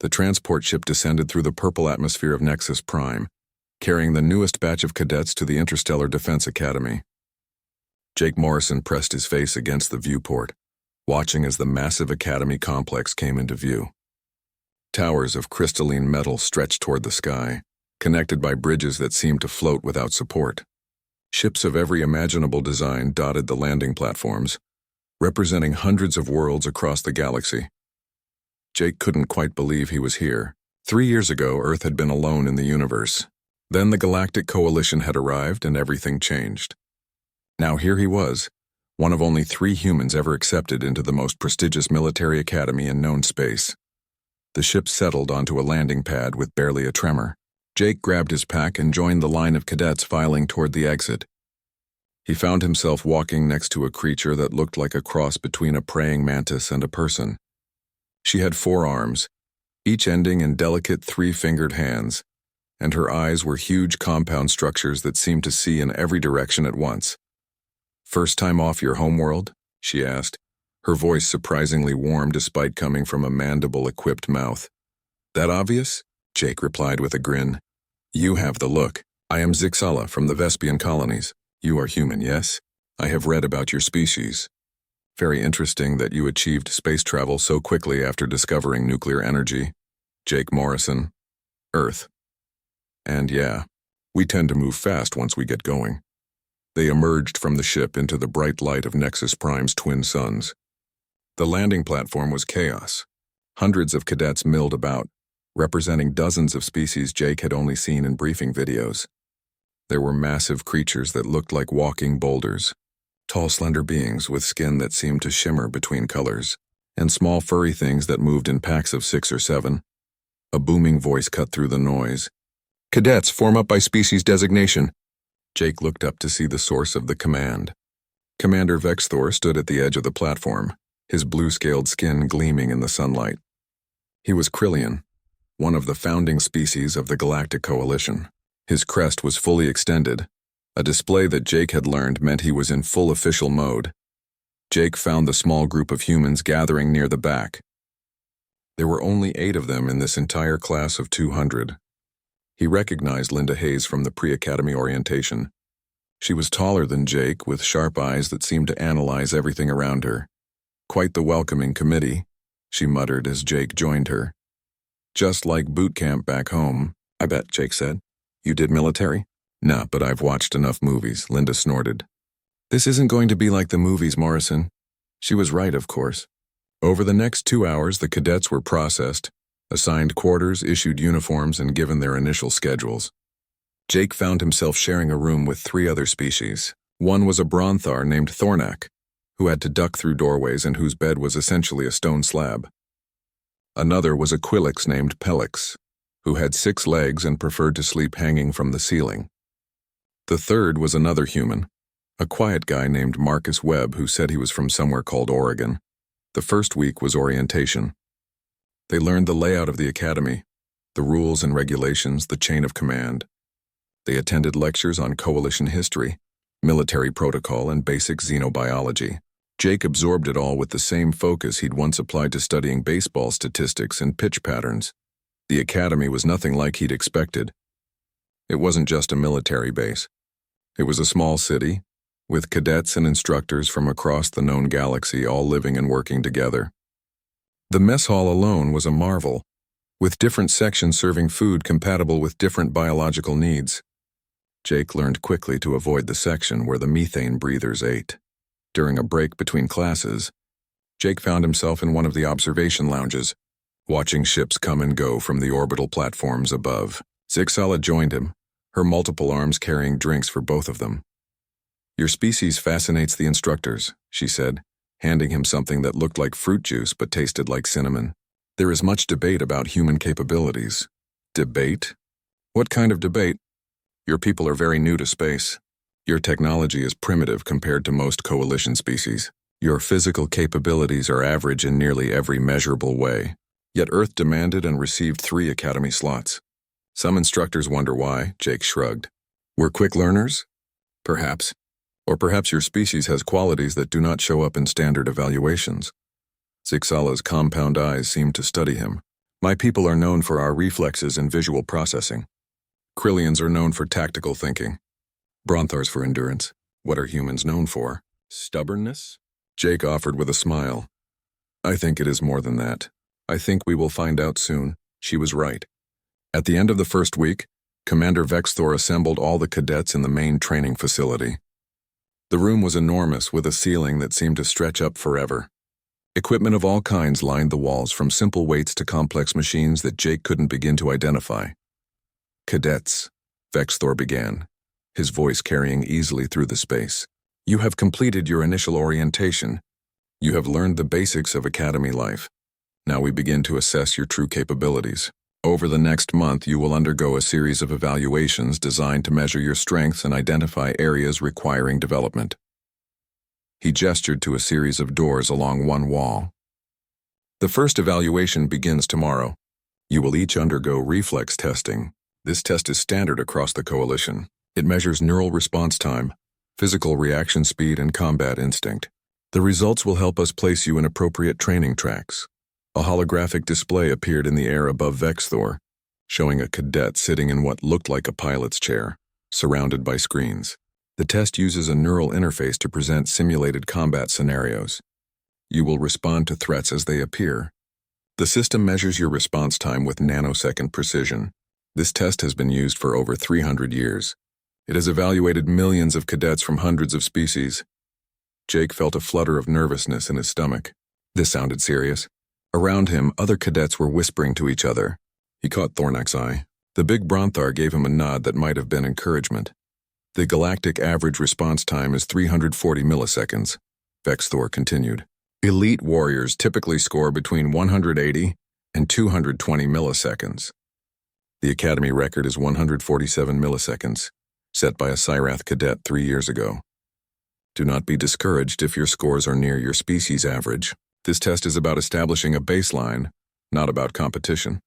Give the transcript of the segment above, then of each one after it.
The transport ship descended through the purple atmosphere of Nexus Prime, carrying the newest batch of cadets to the Interstellar Defense Academy. Jake Morrison pressed his face against the viewport, watching as the massive Academy complex came into view. Towers of crystalline metal stretched toward the sky, connected by bridges that seemed to float without support. Ships of every imaginable design dotted the landing platforms, representing hundreds of worlds across the galaxy. Jake couldn't quite believe he was here. 3 years ago, Earth had been alone in the universe. Then the Galactic Coalition had arrived and everything changed. Now here he was, one of only 3 humans ever accepted into the most prestigious military academy in known space. The ship settled onto a landing pad with barely a tremor. Jake grabbed his pack and joined the line of cadets filing toward the exit. He found himself walking next to a creature that looked like a cross between a praying mantis and a person. She had 4 arms, each ending in delicate 3-fingered hands, and her eyes were huge compound structures that seemed to see in every direction at once. "First time off your homeworld?" she asked, her voice surprisingly warm despite coming from a mandible-equipped mouth. "That obvious?" Jake replied with a grin. "You have the look. I am Zixala from the Vespian colonies. You are human, yes? I have read about your species. Very interesting that you achieved space travel so quickly after discovering nuclear energy. Jake Morrison. Earth. And yeah, we tend to move fast once we get going." They emerged from the ship into the bright light of Nexus Prime's twin suns. The landing platform was chaos. Hundreds of cadets milled about, representing dozens of species Jake had only seen in briefing videos. There were massive creatures that looked like walking boulders, tall slender beings with skin that seemed to shimmer between colors, and small furry things that moved in packs of 6 or 7. A booming voice cut through the noise. "Cadets, form up by species designation." Jake looked up to see the source of the command. Commander Vexthor stood at the edge of the platform, his blue-scaled skin gleaming in the sunlight. He was Krillian, one of the founding species of the Galactic Coalition. His crest was fully extended, a display that Jake had learned meant he was in full official mode. Jake found the small group of humans gathering near the back. There were only 8 of them in this entire class of 200. He recognized Linda Hayes from the pre-academy orientation. She was taller than Jake, with sharp eyes that seemed to analyze everything around her. "Quite the welcoming committee," she muttered as Jake joined her. "Just like boot camp back home, I bet," Jake said. "You did military?" "Nah, but I've watched enough movies," Linda snorted. "This isn't going to be like the movies, Morrison." She was right, of course. Over the next 2 hours, the cadets were processed, assigned quarters, issued uniforms, and given their initial schedules. Jake found himself sharing a room with 3 other species. One was a Bronthar named Thornak, who had to duck through doorways and whose bed was essentially a stone slab. Another was a Quillix named Pellix, who had 6 legs and preferred to sleep hanging from the ceiling. The third was another human, a quiet guy named Marcus Webb who said he was from somewhere called Oregon. The first week was orientation. They learned the layout of the academy, the rules and regulations, the chain of command. They attended lectures on coalition history, military protocol, and basic xenobiology. Jake absorbed it all with the same focus he'd once applied to studying baseball statistics and pitch patterns. The academy was nothing like he'd expected. It wasn't just a military base. It was a small city, with cadets and instructors from across the known galaxy all living and working together. The mess hall alone was a marvel, with different sections serving food compatible with different biological needs. Jake learned quickly to avoid the section where the methane breathers ate. During a break between classes, Jake found himself in one of the observation lounges, watching ships come and go from the orbital platforms above. Zixala joined him, her multiple arms carrying drinks for both of them. "Your species fascinates the instructors," she said, handing him something that looked like fruit juice but tasted like cinnamon. "There is much debate about human capabilities." "Debate? What kind of debate?" "Your people are very new to space. Your technology is primitive compared to most coalition species. Your physical capabilities are average in nearly every measurable way. Yet Earth demanded and received 3 academy slots. Some instructors wonder why," Jake shrugged. "We're quick learners? Perhaps. Or perhaps your species has qualities that do not show up in standard evaluations." Zixala's compound eyes seemed to study him. My people are known for our reflexes and visual processing. Krillians are known for tactical thinking. Bronthars for endurance. What are humans known for? Stubbornness? Jake offered with a smile. I think it is more than that. I think we will find out soon. She was right. At the end of the first week, Commander Vexthor assembled all the cadets in the main training facility. The room was enormous, with a ceiling that seemed to stretch up forever. Equipment of all kinds lined the walls, from simple weights to complex machines that Jake couldn't begin to identify. Cadets, Vexthor began, his voice carrying easily through the space. You have completed your initial orientation. You have learned the basics of academy life. Now we begin to assess your true capabilities. Over the next month, you will undergo a series of evaluations designed to measure your strengths and identify areas requiring development. He gestured to a series of doors along one wall. The first evaluation begins tomorrow. You will each undergo reflex testing. This test is standard across the coalition. It measures neural response time, physical reaction speed, and combat instinct. The results will help us place you in appropriate training tracks. A holographic display appeared in the air above Vexthor, showing a cadet sitting in what looked like a pilot's chair, surrounded by screens. The test uses a neural interface to present simulated combat scenarios. You will respond to threats as they appear. The system measures your response time with nanosecond precision. This test has been used for over 300 years. It has evaluated millions of cadets from hundreds of species. Jake felt a flutter of nervousness in his stomach. This sounded serious. Around him, other cadets were whispering to each other. He caught Thornack's eye. The big Bronthar gave him a nod that might have been encouragement. The galactic average response time is 340 milliseconds. Vexthor continued. Elite warriors typically score between 180 and 220 milliseconds. The Academy record is 147 milliseconds, set by a Cyrath cadet 3 years ago. Do not be discouraged if your scores are near your species average. This test is about establishing a baseline, not about competition.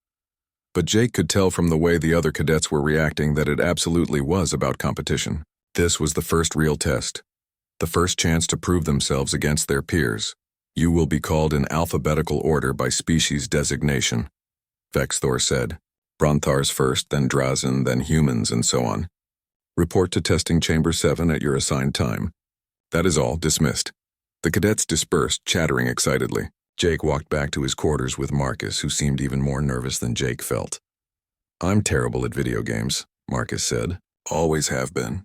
But Jake could tell from the way the other cadets were reacting that it absolutely was about competition. This was the first real test, the first chance to prove themselves against their peers. You will be called in alphabetical order by species designation, Vexthor said. Bronthars first, then Drazen, then humans, and so on. Report to Testing Chamber 7 at your assigned time. That is all. Dismissed. The cadets dispersed, chattering excitedly. Jake walked back to his quarters with Marcus, who seemed even more nervous than Jake felt. I'm terrible at video games, Marcus said. Always have been.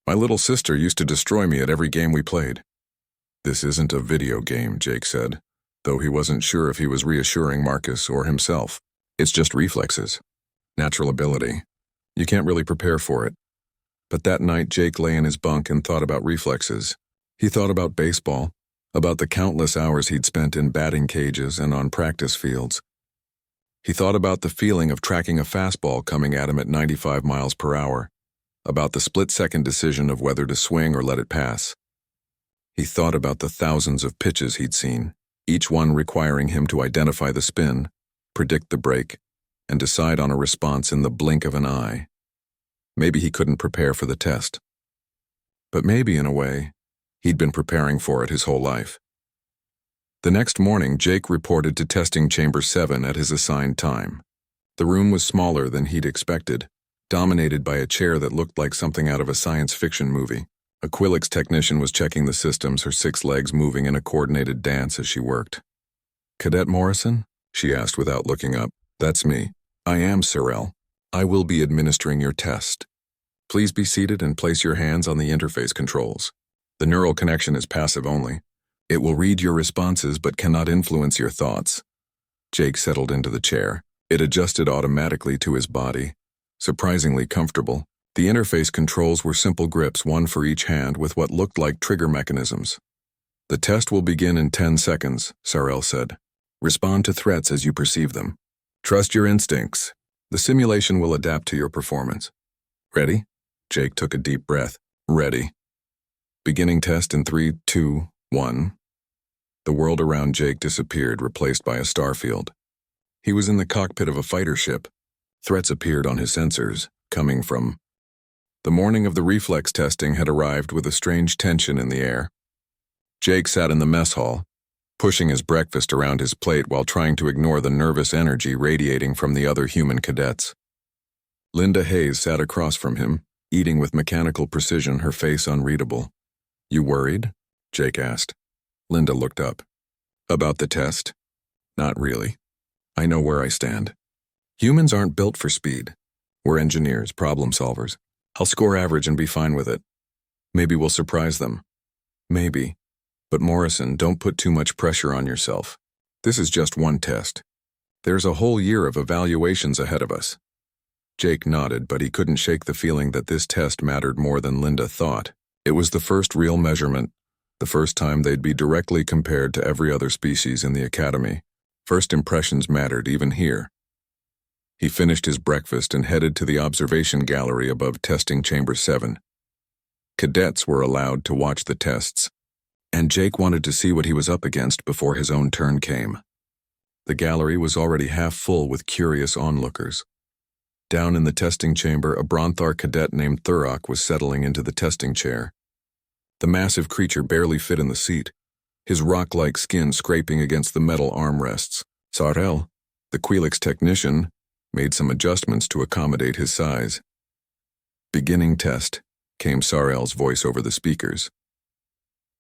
My little sister used to destroy me at every game we played. This isn't a video game, Jake said, though he wasn't sure if he was reassuring Marcus or himself. It's just reflexes. Natural ability. You can't really prepare for it. But that night, Jake lay in his bunk and thought about reflexes. He thought about baseball, about the countless hours he'd spent in batting cages and on practice fields. He thought about the feeling of tracking a fastball coming at him at 95 miles per hour, about the split-second decision of whether to swing or let it pass. He thought about the thousands of pitches he'd seen, each one requiring him to identify the spin, predict the break, and decide on a response in the blink of an eye. Maybe he couldn't prepare for the test. But maybe, in a way, he'd been preparing for it his whole life. The next morning, Jake reported to Testing Chamber 7 at his assigned time. The room was smaller than he'd expected, dominated by a chair that looked like something out of a science fiction movie. A Quillix technician was checking the systems, her 6 legs moving in a coordinated dance as she worked. Cadet Morrison? She asked without looking up. That's me. I am Sorrel. I will be administering your test. Please be seated and place your hands on the interface controls. The neural connection is passive only. It will read your responses but cannot influence your thoughts. Jake settled into the chair. It adjusted automatically to his body. Surprisingly comfortable. The interface controls were simple grips, one for each hand, with what looked like trigger mechanisms. The test will begin in 10 seconds, Sorrel said. Respond to threats as you perceive them. Trust your instincts. The simulation will adapt to your performance. Ready? Jake took a deep breath. Ready. Beginning test in 3, 2, 1. The world around Jake disappeared, replaced by a starfield. He was in the cockpit of a fighter ship. Threats appeared on his sensors, coming from... The morning of the reflex testing had arrived with a strange tension in the air. Jake sat in the mess hall. pushing his breakfast around his plate while trying to ignore the nervous energy radiating from the other human cadets. Linda Hayes sat across from him, eating with mechanical precision, her face unreadable. "You worried?" Jake asked. Linda looked up. "About the test?" "Not really. I know where I stand. Humans aren't built for speed. We're engineers, problem solvers. I'll score average and be fine with it. Maybe we'll surprise them. Maybe. But Morrison, don't put too much pressure on yourself. This is just one test. There's a whole year of evaluations ahead of us." Jake nodded, but he couldn't shake the feeling that this test mattered more than Linda thought. It was the first real measurement, the first time they'd be directly compared to every other species in the academy. First impressions mattered even here. He finished his breakfast and headed to the observation gallery above testing chamber 7. Cadets were allowed to watch the tests, and Jake wanted to see what he was up against before his own turn came. The gallery was already half full with curious onlookers. Down in the testing chamber, a Bronthar cadet named Thurok was settling into the testing chair. The massive creature barely fit in the seat, his rock-like skin scraping against the metal armrests. Sarel, the Quelix technician, made some adjustments to accommodate his size. "Beginning test," came Sarel's voice over the speakers.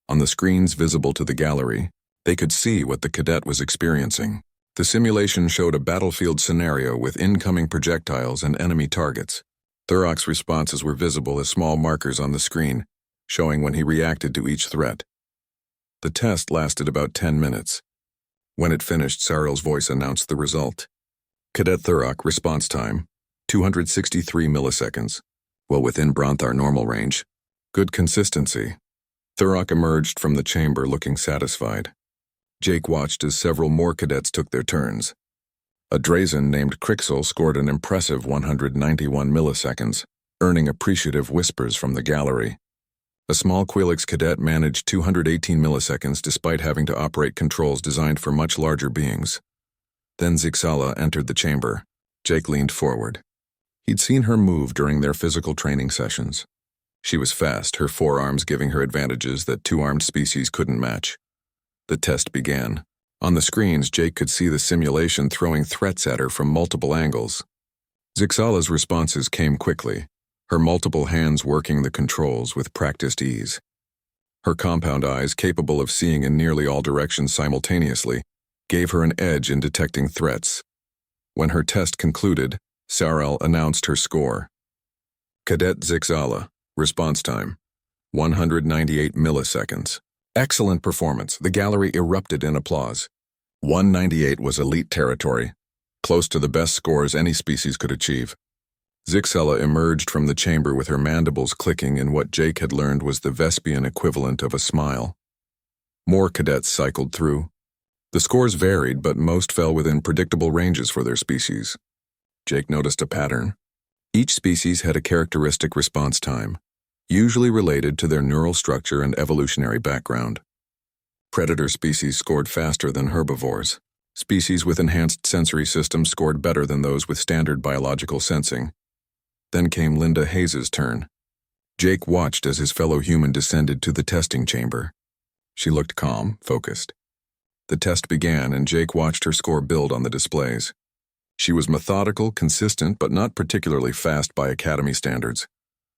On the screens visible to the gallery, they could see what the cadet was experiencing. The simulation showed a battlefield scenario with incoming projectiles and enemy targets. Thurok's responses were visible as small markers on the screen, showing when he reacted to each threat. The test lasted about 10 minutes. When it finished, Sarel's voice announced the result. Cadet Thurok, response time, 263 milliseconds, well within Bronthar normal range. Good consistency. Thurok emerged from the chamber looking satisfied. Jake watched as several more cadets took their turns. A Drazen named Crixel scored an impressive 191 milliseconds, earning appreciative whispers from the gallery. A small Quelix cadet managed 218 milliseconds despite having to operate controls designed for much larger beings. Then Zixala entered the chamber. Jake leaned forward. He'd seen her move during their physical training sessions. She was fast, her forearms giving her advantages that two-armed species couldn't match. The test began. On the screens, Jake could see the simulation throwing threats at her from multiple angles. Zixala's responses came quickly, her multiple hands working the controls with practiced ease. Her compound eyes, capable of seeing in nearly all directions simultaneously, gave her an edge in detecting threats. When her test concluded, Sarel announced her score. Cadet Zixala, response time, 198 milliseconds. Excellent performance. The gallery erupted in applause. 198 was elite territory, close to the best scores any species could achieve. Zixala emerged from the chamber with her mandibles clicking in what Jake had learned was the Vespian equivalent of a smile. More cadets cycled through. The scores varied, but most fell within predictable ranges for their species. Jake noticed a pattern. Each species had a characteristic response time, usually related to their neural structure and evolutionary background. Predator species scored faster than herbivores. Species with enhanced sensory systems scored better than those with standard biological sensing. Then came Linda Hayes' turn. Jake watched as his fellow human descended to the testing chamber. She looked calm, focused. The test began, and Jake watched her score build on the displays. She was methodical, consistent, but not particularly fast by Academy standards.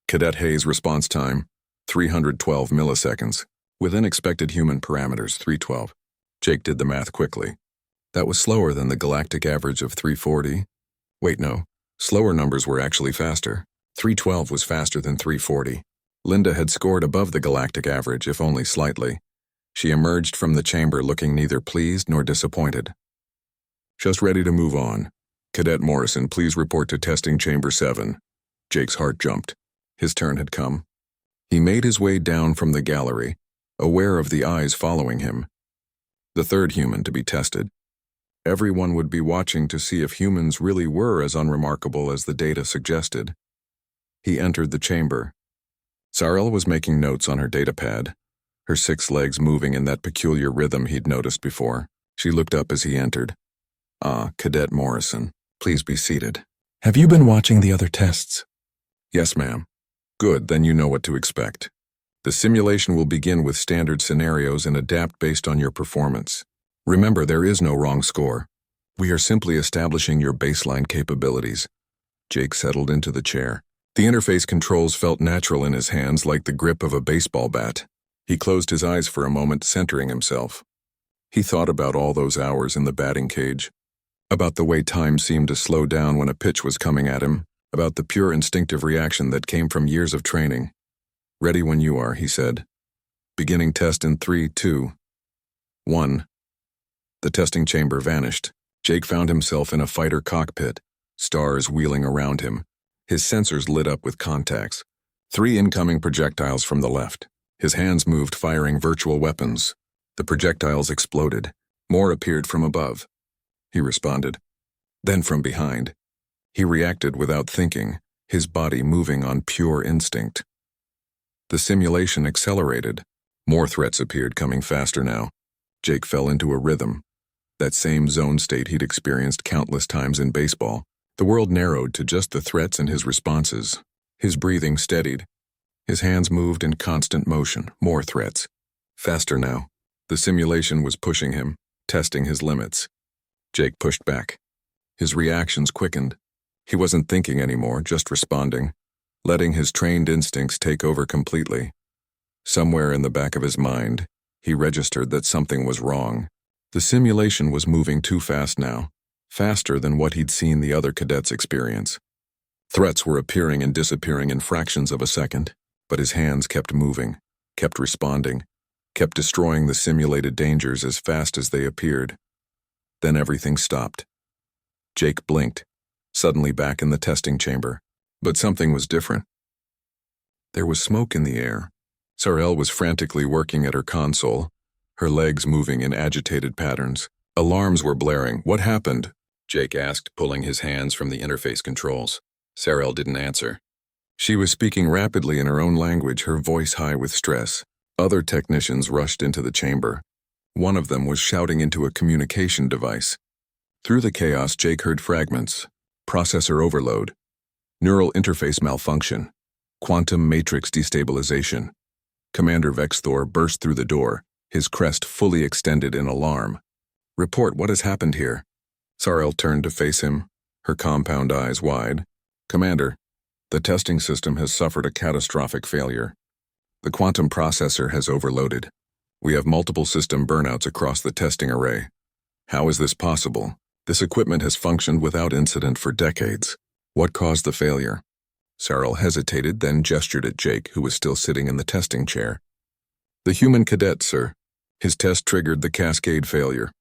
Cadet Hayes' response time, 312 milliseconds. Within expected human parameters, 312. Jake did the math quickly. That was slower than the galactic average of 340. Wait, no. Slower numbers were actually faster. 312 was faster than 340. Linda had scored above the galactic average, if only slightly. She emerged from the chamber looking neither pleased nor disappointed. "Just ready to move on. Cadet Morrison, please report to testing chamber 7. Jake's heart jumped. His turn had come. He made his way down from the gallery, aware of the eyes following him. The third human to be tested. Everyone would be watching to see if humans really were as unremarkable as the data suggested. He entered the chamber. Sarel was making notes on her datapad, her 6 legs moving in that peculiar rhythm he'd noticed before. She looked up as he entered. "Ah, Cadet Morrison, please be seated." "Have you been watching the other tests?" "Yes, ma'am." "Good, then you know what to expect. The simulation will begin with standard scenarios and adapt based on your performance. Remember, there is no wrong score. We are simply establishing your baseline capabilities. Jake settled into the chair. The interface controls felt natural in his hands, like the grip of a baseball bat. He closed his eyes for a moment, centering himself. He thought about all those hours in the batting cage, about the way time seemed to slow down when a pitch was coming at him, about the pure instinctive reaction that came from years of training. "Ready when you are," he said. "Beginning test in 3, 2, 1. The testing chamber vanished. Jake found himself in a fighter cockpit, stars wheeling around him. His sensors lit up with contacts. 3 incoming projectiles from the left. His hands moved, firing virtual weapons. The projectiles exploded. More appeared from above. He responded. Then from behind. He reacted without thinking, his body moving on pure instinct. The simulation accelerated. More threats appeared, coming faster now. Jake fell into a rhythm. That same zone state he'd experienced countless times in baseball. The world narrowed to just the threats and his responses. His breathing steadied. His hands moved in constant motion. More threats. Faster now. The simulation was pushing him, testing his limits. Jake pushed back. His reactions quickened. He wasn't thinking anymore, just responding, letting his trained instincts take over completely. Somewhere in the back of his mind, he registered that something was wrong. The simulation was moving too fast now, faster than what he'd seen the other cadets experience. Threats were appearing and disappearing in fractions of a second, but his hands kept moving, kept responding, kept destroying the simulated dangers as fast as they appeared. Then everything stopped. Jake blinked, suddenly back in the testing chamber. But something was different. There was smoke in the air. Sarelle was frantically working at her console, her legs moving in agitated patterns. Alarms were blaring. "What happened?" Jake asked, pulling his hands from the interface controls. Sarelle didn't answer. She was speaking rapidly in her own language, her voice high with stress. Other technicians rushed into the chamber. One of them was shouting into a communication device. Through the chaos, Jake heard fragments. Processor overload. Neural interface malfunction. Quantum matrix destabilization. Commander Vexthor burst through the door, his crest fully extended in alarm. "Report, what has happened here?" Sarelle turned to face him, her compound eyes wide. "Commander, the testing system has suffered a catastrophic failure. The quantum processor has overloaded. We have multiple system burnouts across the testing array. How is this possible? This equipment has functioned without incident for decades. What caused the failure?" Sarelle hesitated, then gestured at Jake, who was still sitting in the testing chair. "The human cadet, sir. His test triggered the cascade failure."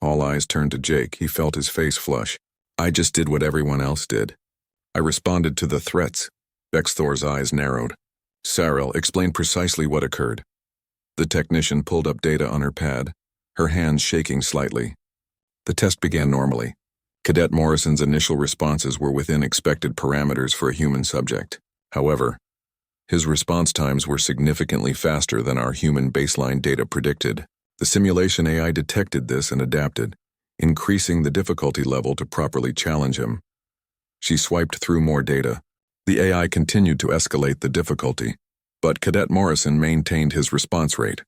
All eyes turned to Jake. He felt his face flush. "I just did what everyone else did. I responded to the threats." Vexthor's eyes narrowed. Sarelle explained precisely what occurred. The technician pulled up data on her pad, her hands shaking slightly. The test began normally. Cadet Morrison's initial responses were within expected parameters for a human subject. However, his response times were significantly faster than our human baseline data predicted. The simulation AI detected this and adapted, increasing the difficulty level to properly challenge him. She swiped through more data. The AI continued to escalate the difficulty, but Cadet Morrison maintained his response rate.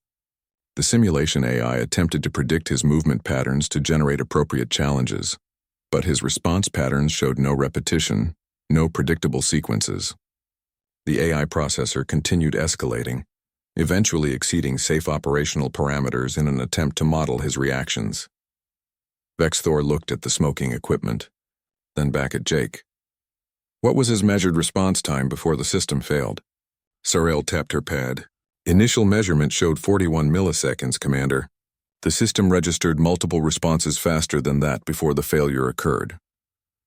The simulation AI attempted to predict his movement patterns to generate appropriate challenges, but his response patterns showed no repetition, no predictable sequences. The AI processor continued escalating, eventually exceeding safe operational parameters in an attempt to model his reactions. Vexthor looked at the smoking equipment, then back at Jake. "What was his measured response time before the system failed?" Sarelle tapped her pad. "Initial measurement showed 41 milliseconds, Commander. The system registered multiple responses faster than that before the failure occurred."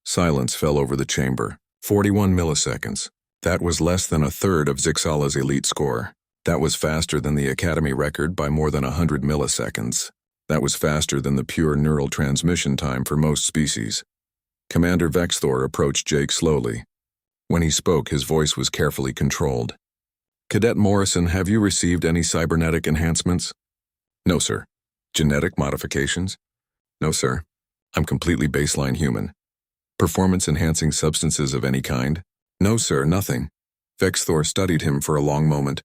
Silence fell over the chamber. 41 milliseconds. That was less than a third of Zixala's elite score. That was faster than the Academy record by more than 100 milliseconds. That was faster than the pure neural transmission time for most species. Commander Vexthor approached Jake slowly. When he spoke, his voice was carefully controlled. "Cadet Morrison, have you received any cybernetic enhancements?" "No, sir." "Genetic modifications?" "No, sir. I'm completely baseline human." "Performance-enhancing substances of any kind?" "No, sir, nothing." Vexthor studied him for a long moment.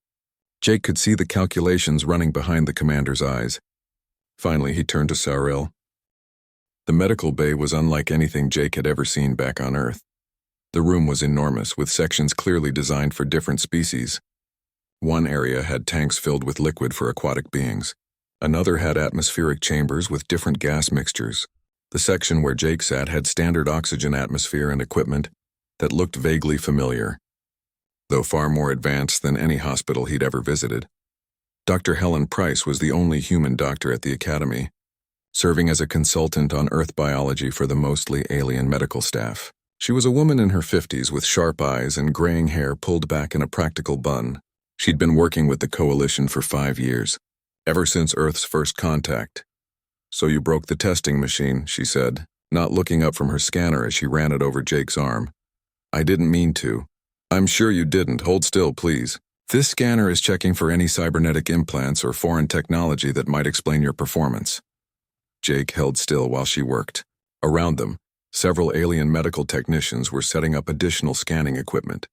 Jake could see the calculations running behind the commander's eyes. Finally, he turned to Cyril. The medical bay was unlike anything Jake had ever seen back on Earth. The room was enormous, with sections clearly designed for different species. One area had tanks filled with liquid for aquatic beings. Another had atmospheric chambers with different gas mixtures. The section where Jake sat had standard oxygen atmosphere and equipment that looked vaguely familiar, though far more advanced than any hospital he'd ever visited. Dr. Helen Price was the only human doctor at the academy, serving as a consultant on Earth biology for the mostly alien medical staff. She was a woman in her 50s with sharp eyes and graying hair pulled back in a practical bun. She'd been working with the Coalition for 5 years, ever since Earth's first contact. "So you broke the testing machine," she said, not looking up from her scanner as she ran it over Jake's arm. "I didn't mean to." "I'm sure you didn't. Hold still, please. This scanner is checking for any cybernetic implants or foreign technology that might explain your performance." Jake held still while she worked. Around them, several alien medical technicians were setting up additional scanning equipment.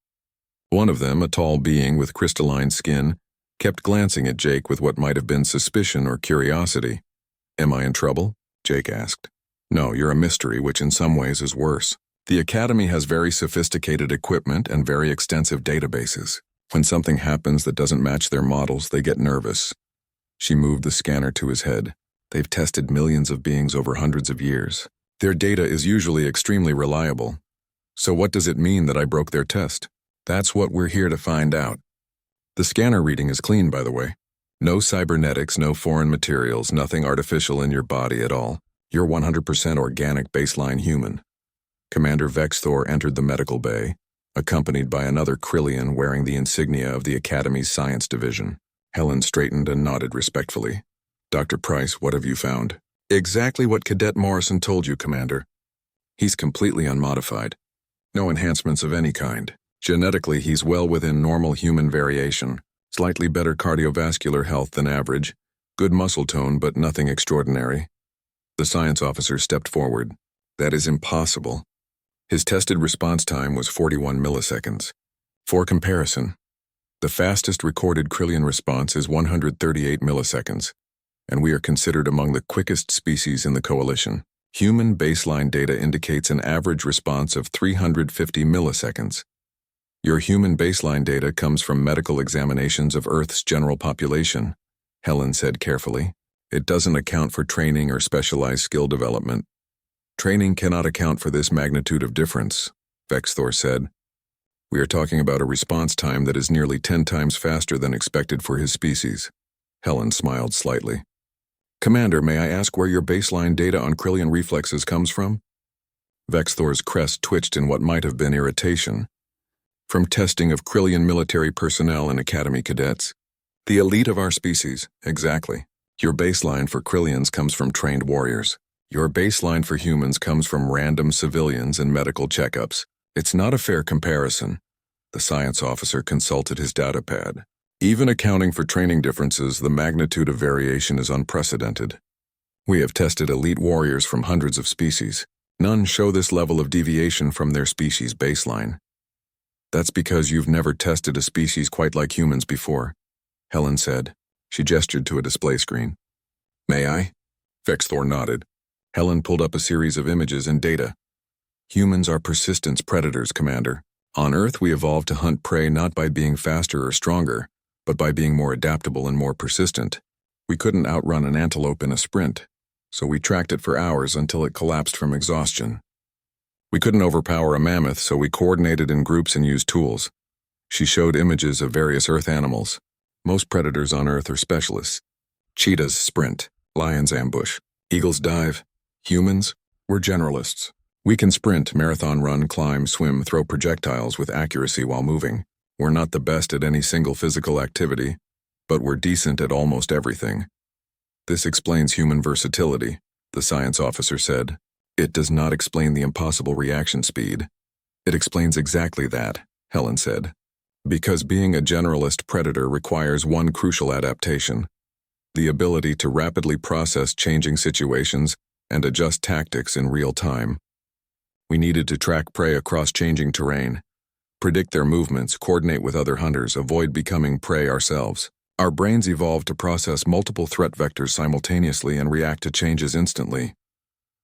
One of them, a tall being with crystalline skin, kept glancing at Jake with what might have been suspicion or curiosity. "Am I in trouble?" Jake asked. "No, you're a mystery, which in some ways is worse. The Academy has very sophisticated equipment and very extensive databases. When something happens that doesn't match their models, they get nervous." She moved the scanner to his head. "They've tested millions of beings over hundreds of years. Their data is usually extremely reliable. So what does it mean that I broke their test? That's what we're here to find out. The scanner reading is clean, by the way. No cybernetics, no foreign materials, nothing artificial in your body at all. You're 100% organic baseline human." Commander Vexthor entered the medical bay, accompanied by another Krillian wearing the insignia of the Academy's Science Division. Helen straightened and nodded respectfully. "Dr. Price, what have you found?" "Exactly what Cadet Morrison told you, Commander. He's completely unmodified. No enhancements of any kind. Genetically, he's well within normal human variation. Slightly better cardiovascular health than average. Good muscle tone, but nothing extraordinary." The science officer stepped forward. "That is impossible." His tested response time was 41 milliseconds. For comparison, the fastest recorded Krillian response is 138 milliseconds, and we are considered among the quickest species in the Coalition. Human baseline data indicates an average response of 350 milliseconds. Your human baseline data comes from medical examinations of Earth's general population, Helen said carefully. It doesn't account for training or specialized skill development. Training cannot account for this magnitude of difference, Vexthor said. We are talking about a response time that is nearly 10 times faster than expected for his species. Helen smiled slightly. Commander, may I ask where your baseline data on Krillian reflexes comes from? Vexthor's crest twitched in what might have been irritation. From testing of Krillian military personnel and Academy cadets. The elite of our species, exactly. Your baseline for Krillians comes from trained warriors. Your baseline for humans comes from random civilians and medical checkups. It's not a fair comparison. The science officer consulted his data pad. Even accounting for training differences, the magnitude of variation is unprecedented. We have tested elite warriors from hundreds of species. None show this level of deviation from their species baseline. That's because you've never tested a species quite like humans before, Helen said. She gestured to a display screen. May I? Vexthor nodded. Helen pulled up a series of images and data. Humans are persistence predators, Commander. On Earth, we evolved to hunt prey not by being faster or stronger, but by being more adaptable and more persistent. We couldn't outrun an antelope in a sprint, so we tracked it for hours until it collapsed from exhaustion. We couldn't overpower a mammoth, so we coordinated in groups and used tools. She showed images of various Earth animals. Most predators on Earth are specialists. Cheetahs sprint, lions ambush, eagles dive. Humans, we're generalists. We can sprint, marathon run, climb, swim, throw projectiles with accuracy while moving. We're not the best at any single physical activity, but we're decent at almost everything. This explains human versatility, the science officer said. It does not explain the impossible reaction speed. It explains exactly that, Helen said. Because being a generalist predator requires one crucial adaptation: the ability to rapidly process changing situations and adjust tactics in real time. We needed to track prey across changing terrain, predict their movements, coordinate with other hunters, avoid becoming prey ourselves. Our brains evolved to process multiple threat vectors simultaneously and react to changes instantly.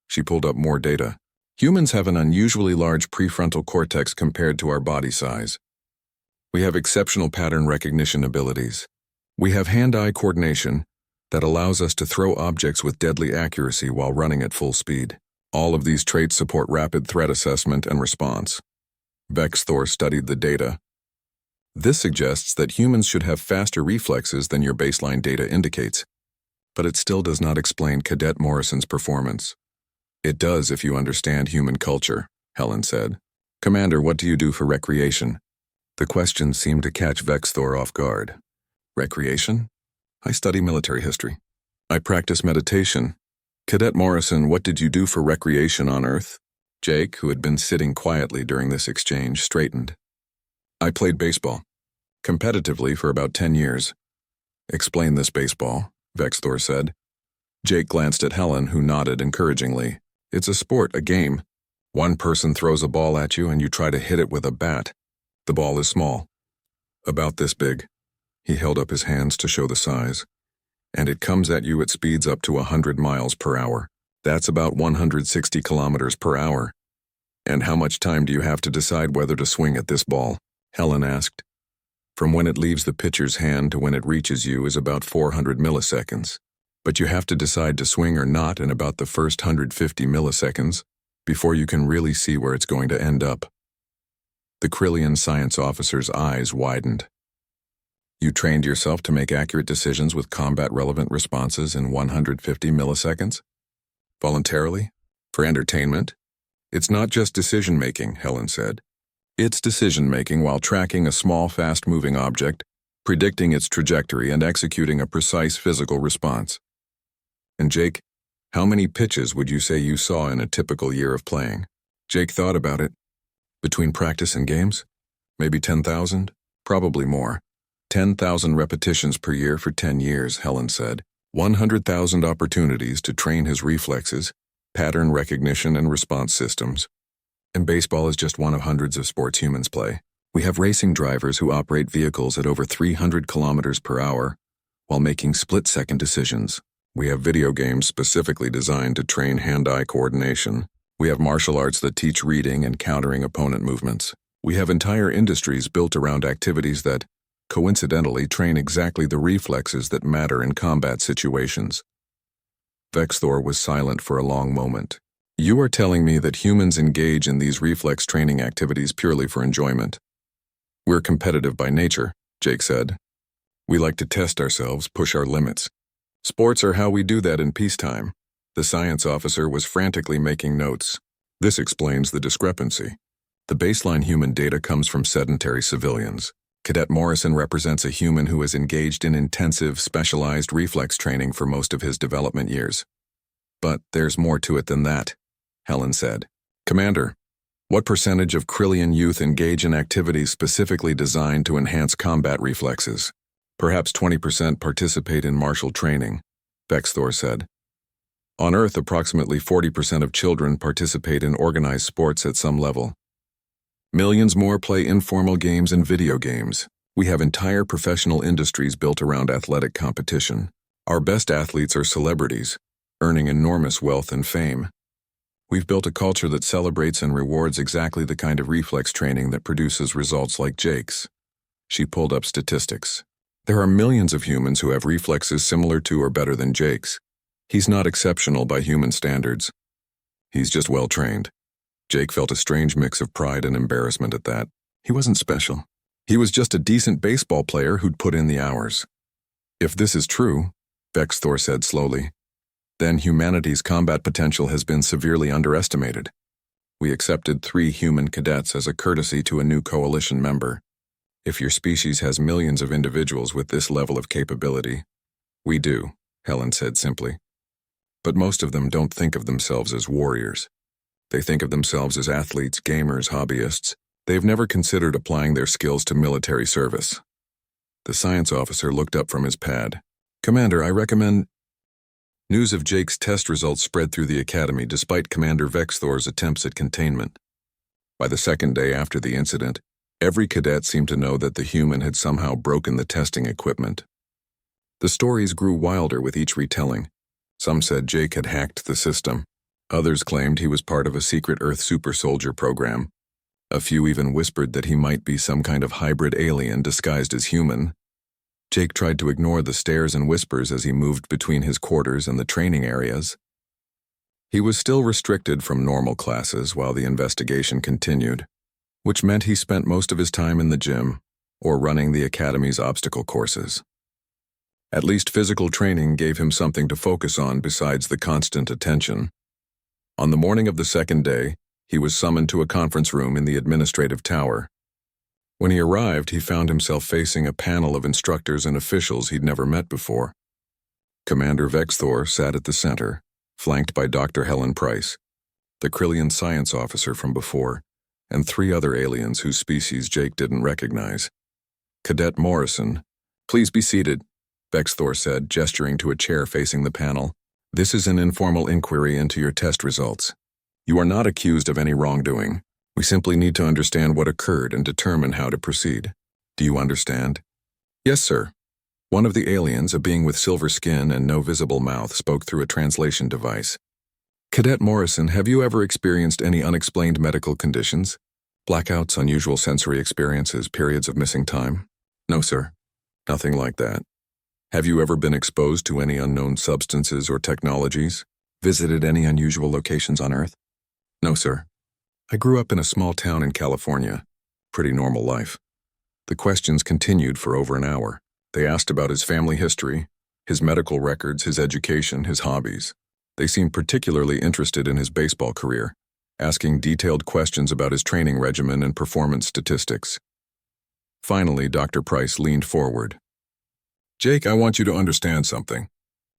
She pulled up more data. Humans have an unusually large prefrontal cortex compared to our body size. We have exceptional pattern recognition abilities. We have hand-eye coordination that allows us to throw objects with deadly accuracy while running at full speed. All of these traits support rapid threat assessment and response. HFY studied the data. This suggests that humans should have faster reflexes than your baseline data indicates, but it still does not explain Cadet Morrison's performance. It does if you understand human culture, Helen said. Commander, what do you do for recreation? The question seemed to catch HFY off guard. Recreation? I study military history. I practice meditation. Cadet Morrison, what did you do for recreation on Earth? Jake, who had been sitting quietly during this exchange, straightened. I played baseball. Competitively for about 10 years. Explain this baseball, HFY said. Jake glanced at Helen, who nodded encouragingly. It's a sport, a game. One person throws a ball at you and you try to hit it with a bat. The ball is small. About this big. He held up his hands to show the size. And it comes at you at speeds up to 100 miles per hour. That's about 160 kilometers per hour. And how much time do you have to decide whether to swing at this ball? Helen asked. From when it leaves the pitcher's hand to when it reaches you is about 400 milliseconds. But you have to decide to swing or not in about the first 150 milliseconds before you can really see where it's going to end up. The Krillian science officer's eyes widened. You trained yourself to make accurate decisions with combat-relevant responses in 150 milliseconds? Voluntarily? For entertainment? It's not just decision-making, Helen said. It's decision-making while tracking a small, fast-moving object, predicting its trajectory, and executing a precise physical response. And Jake, how many pitches would you say you saw in a typical year of playing? Jake thought about it. Between practice and games? Maybe 10,000? Probably more. 10,000 repetitions per year for 10 years, Helen said. 100,000 opportunities to train his reflexes, pattern recognition, and response systems. And baseball is just one of hundreds of sports humans play. We have racing drivers who operate vehicles at over 300 kilometers per hour while making split-second decisions. We have video games specifically designed to train hand-eye coordination. We have martial arts that teach reading and countering opponent movements. We have entire industries built around activities that, coincidentally, train exactly the reflexes that matter in combat situations. HFY was silent for a long moment. You are telling me that humans engage in these reflex training activities purely for enjoyment. We're competitive by nature, Jake said. We like to test ourselves, push our limits. Sports are how we do that in peacetime. The science officer was frantically making notes. This explains the discrepancy. The baseline human data comes from sedentary civilians. Cadet Morrison represents a human who has engaged in intensive, specialized reflex training for most of his development years. But there's more to it than that, Helen said. Commander, what percentage of Krillian youth engage in activities specifically designed to enhance combat reflexes? Perhaps 20% participate in martial training, HFY said. On Earth, approximately 40% of children participate in organized sports at some level. Millions more play informal games and video games. We have entire professional industries built around athletic competition. Our best athletes are celebrities, earning enormous wealth and fame. We've built a culture that celebrates and rewards exactly the kind of reflex training that produces results like Jake's. She pulled up statistics. There are millions of humans who have reflexes similar to or better than Jake's. He's not exceptional by human standards. He's just well-trained. Jake felt a strange mix of pride and embarrassment at that. He wasn't special. He was just a decent baseball player who'd put in the hours. If this is true, HFY said slowly, then humanity's combat potential has been severely underestimated. We accepted 3 human cadets as a courtesy to a new coalition member. If your species has millions of individuals with this level of capability, we do, Helen said simply. But most of them don't think of themselves as warriors. They think of themselves as athletes, gamers, hobbyists. They've never considered applying their skills to military service. The science officer looked up from his pad. Commander, I recommend... News of Jake's test results spread through the academy despite Commander HFY's attempts at containment. By the second day after the incident, every cadet seemed to know that the human had somehow broken the testing equipment. The stories grew wilder with each retelling. Some said Jake had hacked the system. Others claimed he was part of a secret Earth super soldier program. A few even whispered that he might be some kind of hybrid alien disguised as human. Jake tried to ignore the stares and whispers as he moved between his quarters and the training areas. He was still restricted from normal classes while the investigation continued, which meant he spent most of his time in the gym or running the academy's obstacle courses. At least physical training gave him something to focus on besides the constant attention. On the morning of the second day, he was summoned to a conference room in the administrative tower. When he arrived, he found himself facing a panel of instructors and officials he'd never met before. Commander Vexthor sat at the center, flanked by Dr. Helen Price, the Krillian science officer from before, and 3 other aliens whose species Jake didn't recognize. Cadet Morrison, "Please be seated," Vexthor said, gesturing to a chair facing the panel. "This is an informal inquiry into your test results. You are not accused of any wrongdoing. We simply need to understand what occurred and determine how to proceed. Do you understand?" "Yes, sir." One of the aliens, a being with silver skin and no visible mouth, spoke through a translation device. "Cadet Morrison, have you ever experienced any unexplained medical conditions? Blackouts, unusual sensory experiences, periods of missing time?" "No, sir. Nothing like that." "Have you ever been exposed to any unknown substances or technologies? Visited any unusual locations on Earth?" "No, sir. I grew up in a small town in California. Pretty normal life." The questions continued for over an hour. They asked about his family history, his medical records, his education, his hobbies. They seemed particularly interested in his baseball career, asking detailed questions about his training regimen and performance statistics. Finally, Dr. Price leaned forward. "Jake, I want you to understand something.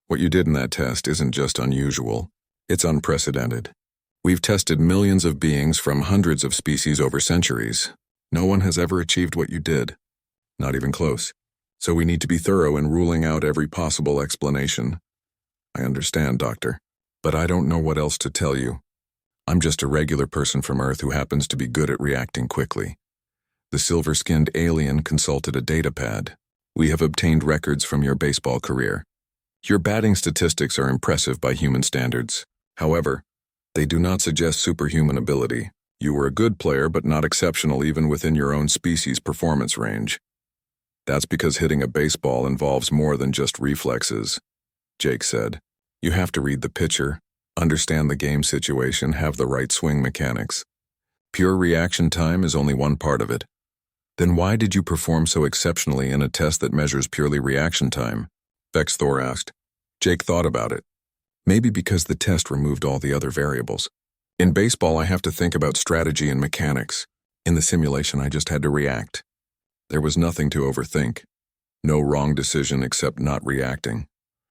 What you did in that test isn't just unusual, it's unprecedented. We've tested millions of beings from hundreds of species over centuries. No one has ever achieved what you did. Not even close. So we need to be thorough in ruling out every possible explanation." "I understand, Doctor, but I don't know what else to tell you. I'm just a regular person from Earth who happens to be good at reacting quickly." The silver-skinned alien consulted a datapad. "We have obtained records from your baseball career. Your batting statistics are impressive by human standards. However, they do not suggest superhuman ability. You were a good player but not exceptional even within your own species' performance range. That's because hitting a baseball involves more than just reflexes," Jake said. "You have to read the pitcher, understand the game situation, have the right swing mechanics. Pure reaction time is only one part of it." "Then why did you perform so exceptionally in a test that measures purely reaction time?" Vexthor asked. Jake thought about it. "Maybe because the test removed all the other variables. In baseball, I have to think about strategy and mechanics. In the simulation, I just had to react. There was nothing to overthink. No wrong decision except not reacting.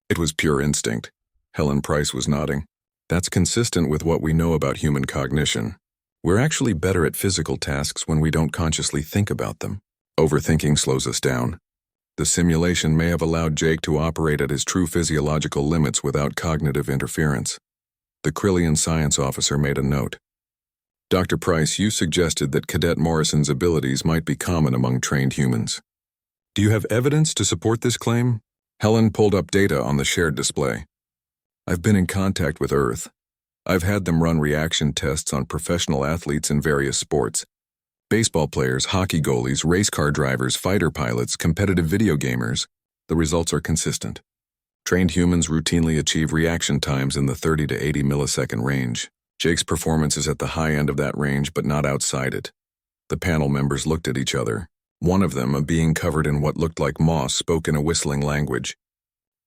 It was pure instinct." Helen Price was nodding. "That's consistent with what we know about human cognition. We're actually better at physical tasks when we don't consciously think about them. Overthinking slows us down. The simulation may have allowed Jake to operate at his true physiological limits without cognitive interference." The Krillian science officer made a note. "Dr. Price, you suggested that Cadet Morrison's abilities might be common among trained humans. Do you have evidence to support this claim?" Helen pulled up data on the shared display. "I've been in contact with Earth. I've had them run reaction tests on professional athletes in various sports. Baseball players, hockey goalies, race car drivers, fighter pilots, competitive video gamers. The results are consistent. Trained humans routinely achieve reaction times in the 30 to 80 millisecond range. Jake's performance is at the high end of that range but not outside it." The panel members looked at each other. One of them, a being covered in what looked like moss, spoke in a whistling language.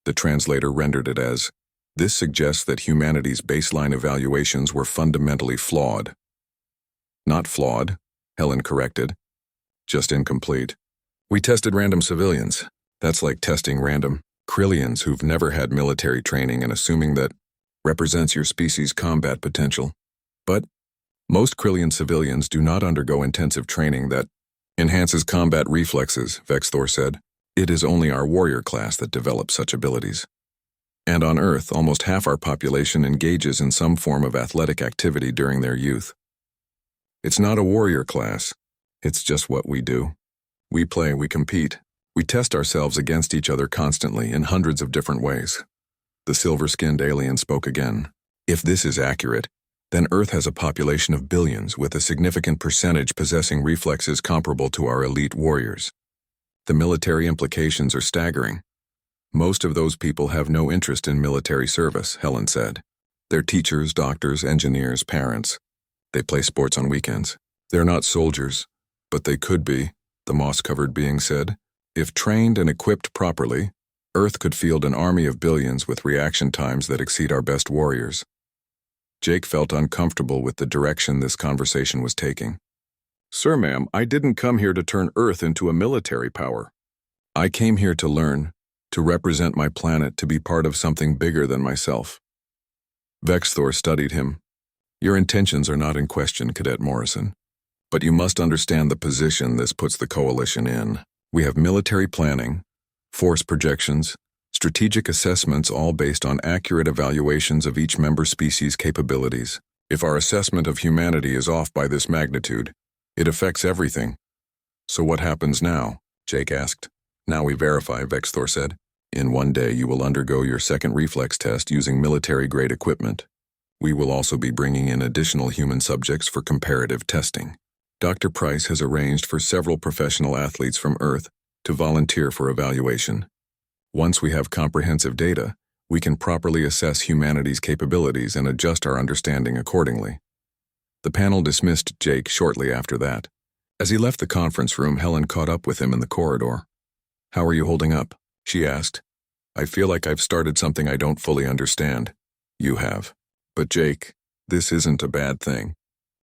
The translator rendered it as, "This suggests that humanity's baseline evaluations were fundamentally flawed." "Not flawed," Helen corrected. "Just incomplete. We tested random civilians. That's like testing random Krillians who've never had military training and assuming that represents your species' combat potential. But most Krillian civilians do not undergo intensive training that enhances combat reflexes," Vexthor said. "It is only our warrior class that develops such abilities. And on Earth, almost half our population engages in some form of athletic activity during their youth. It's not a warrior class. It's just what we do. We play, we compete. We test ourselves against each other constantly in hundreds of different ways. The silver-skinned alien spoke again. If this is accurate, then Earth has a population of billions with a significant percentage possessing reflexes comparable to our elite warriors. The military implications are staggering. Most of those people have no interest in military service, Helen said. They're teachers, doctors, engineers, parents. They play sports on weekends. They're not soldiers, but they could be, the moss-covered being said. If trained and equipped properly, Earth could field an army of billions with reaction times that exceed our best warriors. Jake felt uncomfortable with the direction this conversation was taking. Sir, ma'am, I didn't come here to turn Earth into a military power. I came here to learn, to represent my planet, to be part of something bigger than myself. Vexthor studied him. Your intentions are not in question, Cadet Morrison. But you must understand the position this puts the Coalition in. We have military planning, force projections, strategic assessments, all based on accurate evaluations of each member species' capabilities. If our assessment of humanity is off by this magnitude, it affects everything. So what happens now? Jake asked. Now we verify, Vexthor said. In one day you will undergo your second reflex test using military-grade equipment. We will also be bringing in additional human subjects for comparative testing. Dr. Price has arranged for several professional athletes from Earth to volunteer for evaluation. Once we have comprehensive data, we can properly assess humanity's capabilities and adjust our understanding accordingly. The panel dismissed Jake shortly after that. As he left the conference room, Helen caught up with him in the corridor. How are you holding up? She asked. I feel like I've started something I don't fully understand. You have. But Jake, this isn't a bad thing.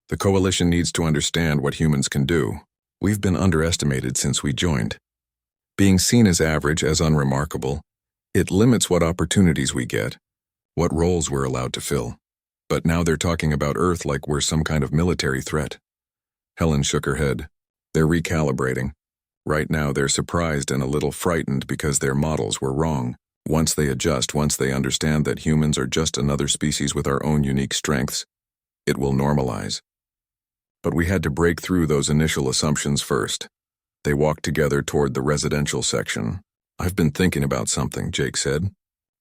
The Coalition needs to understand what humans can do. We've been underestimated since we joined. Being seen as average, as unremarkable, it limits what opportunities we get, what roles we're allowed to fill. But now they're talking about Earth like we're some kind of military threat. Helen shook her head. They're recalibrating. Right now they're surprised and a little frightened because their models were wrong. Once they adjust, once they understand that humans are just another species with our own unique strengths, it will normalize. But we had to break through those initial assumptions first. They walked together toward the residential section. I've been thinking about something, Jake said.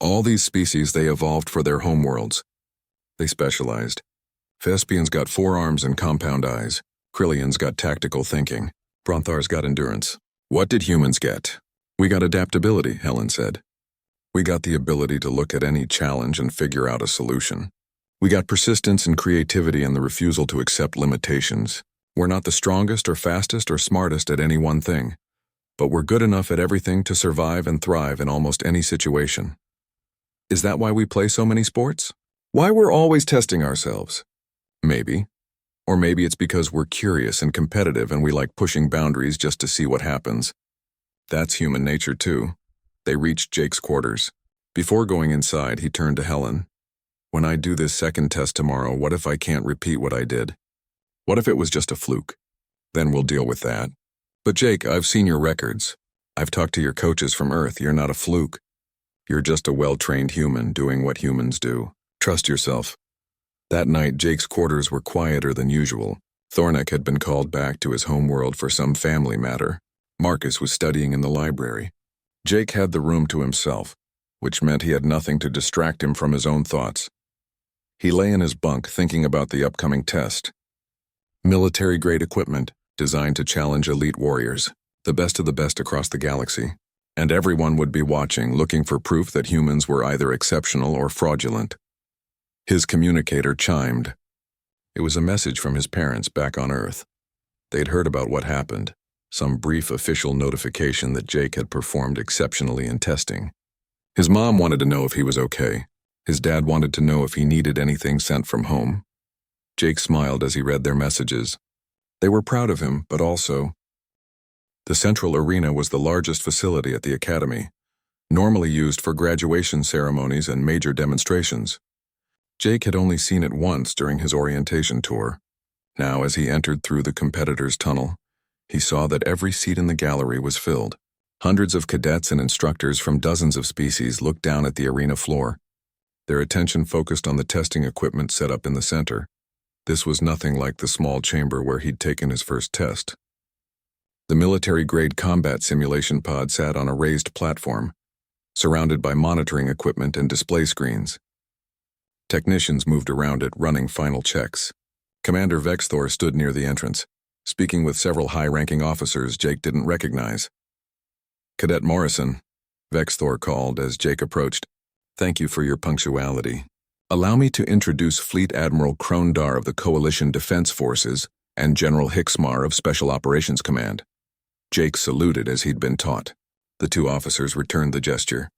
All these species, they evolved for their homeworlds. They specialized. Vespians got 4 arms and compound eyes. Krillians got tactical thinking. Bronthars got endurance. What did humans get? We got adaptability, Helen said. We got the ability to look at any challenge and figure out a solution. We got persistence and creativity and the refusal to accept limitations. We're not the strongest or fastest or smartest at any one thing, but we're good enough at everything to survive and thrive in almost any situation. Is that why we play so many sports? Why we're always testing ourselves? Maybe. Or maybe it's because we're curious and competitive and we like pushing boundaries just to see what happens. That's human nature too. They reached Jake's quarters. Before going inside, he turned to Helen. When I do this second test tomorrow, what if I can't repeat what I did? What if it was just a fluke? Then we'll deal with that. But Jake, I've seen your records. I've talked to your coaches from Earth. You're not a fluke. You're just a well-trained human doing what humans do. Trust yourself. That night, Jake's quarters were quieter than usual. Thornek had been called back to his homeworld for some family matter. Marcus was studying in the library. Jake had the room to himself, which meant he had nothing to distract him from his own thoughts. He lay in his bunk thinking about the upcoming test. Military-grade equipment designed to challenge elite warriors, the best of the best across the galaxy. And everyone would be watching, looking for proof that humans were either exceptional or fraudulent. His communicator chimed. It was a message from his parents back on Earth. They'd heard about what happened, some brief official notification that Jake had performed exceptionally in testing. His mom wanted to know if he was okay. His dad wanted to know if he needed anything sent from home. Jake smiled as he read their messages. They were proud of him, but also... The central arena was the largest facility at the academy, normally used for graduation ceremonies and major demonstrations. Jake had only seen it once during his orientation tour. Now, as he entered through the competitors' tunnel, he saw that every seat in the gallery was filled. Hundreds of cadets and instructors from dozens of species looked down at the arena floor. Their attention focused on the testing equipment set up in the center. This was nothing like the small chamber where he'd taken his first test. The military-grade combat simulation pod sat on a raised platform, surrounded by monitoring equipment and display screens. Technicians moved around it, running final checks. Commander VexThor stood near the entrance, speaking with several high-ranking officers Jake didn't recognize. "Cadet Morrison," VexThor called as Jake approached. "Thank you for your punctuality. Allow me to introduce Fleet Admiral Krondar of the Coalition Defense Forces and General Hixmar of Special Operations Command." Jake saluted as he'd been taught. The two officers returned the gesture.